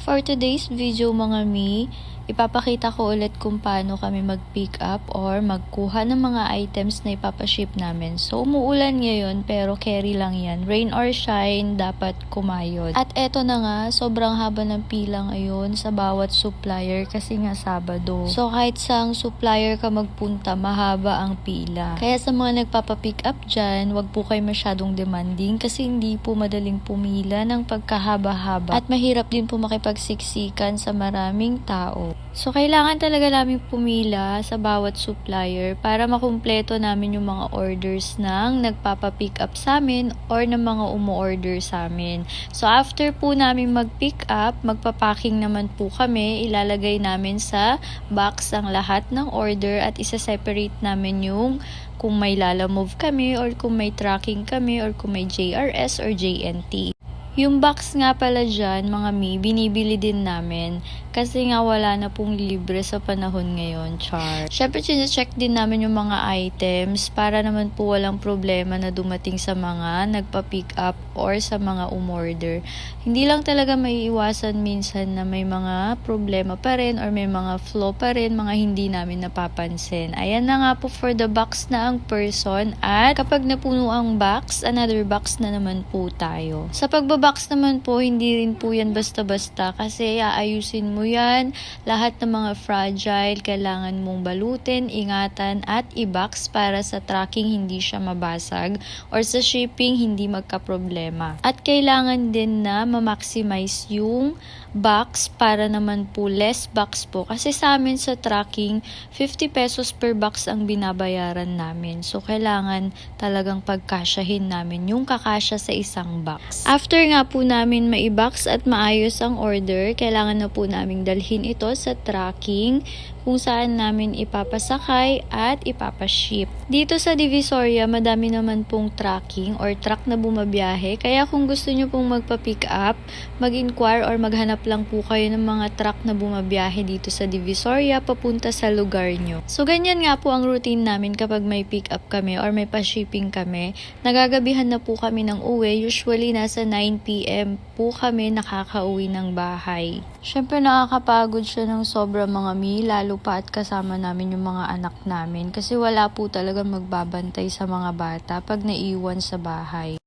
For today's video mga mi, ipapakita ko ulit kung paano kami mag-pick up or magkuha ng mga items na ipapaship namin. So umuulan ngayon pero carry lang yan. Rain or shine, dapat kumayod. At eto na nga, sobrang haba ng pila ngayon sa bawat supplier kasi nga Sabado. So kahit saang supplier ka magpunta, mahaba ang pila. Kaya sa mga nagpapapick up dyan, wag po kayo masyadong demanding kasi hindi po madaling pumila ng pagkahaba-haba. At mahirap din po makipagsiksikan sa maraming tao. So, kailangan talaga namin pumila sa bawat supplier para makumpleto namin yung mga orders ng nagpapapick up sa amin or ng mga umu-order sa amin. So, after po namin mag-pick up, magpapacking naman po kami. Ilalagay namin sa box ang lahat ng order at isa-separate namin yung kung may lalamove kami or kung may tracking kami or kung may JRS or JNT. Yung box nga pala dyan, mga mi, binibili din namin. Kasi nga wala na pong libre sa panahon ngayon, char. Syempre, check din namin yung mga items para naman po walang problema na dumating sa mga nagpa-pick up or sa mga umorder. Hindi lang talaga maiiwasan minsan na may mga problema pa rin or may mga flaw pa rin, mga hindi namin napapansin. Ayan na nga po for the box na ang person. At kapag napuno ang box, another box na naman po tayo. Sa pagbabbox naman po, hindi rin po yan basta-basta kasi aayusin mo yan. Lahat ng mga fragile, kailangan mong balutin, ingatan at i-box para sa tracking hindi siya mabasag or sa shipping hindi magka-problema. At kailangan din na ma-maximize yung box para naman po less box po. Kasi sa amin sa tracking, 50 pesos per box ang binabayaran namin. So, kailangan talagang pagkasyahin namin yung kakasya sa isang box. After nga po namin ma-box at maayos ang order, kailangan na po namin dalhin ito sa tracking kung saan namin ipapasakay at ipapaship. Dito sa Divisoria, madami naman pong tracking or truck na bumabiyahe. Kaya kung gusto nyo pong magpa-pick up, mag-inquire or maghanap lang po kayo ng mga truck na bumabiyahe dito sa Divisoria papunta sa lugar nyo. So, ganyan nga po ang routine namin kapag may pick up kami or may pa-shipping kami. Nagagabihan na po kami ng uwi. Usually, nasa 9 p.m. po kami nakakauwi ng bahay. Syempre, nakakapagod siya ng sobra mga mi, lalo pa at kasama namin yung mga anak namin kasi wala po talaga magbabantay sa mga bata pag naiwan sa bahay.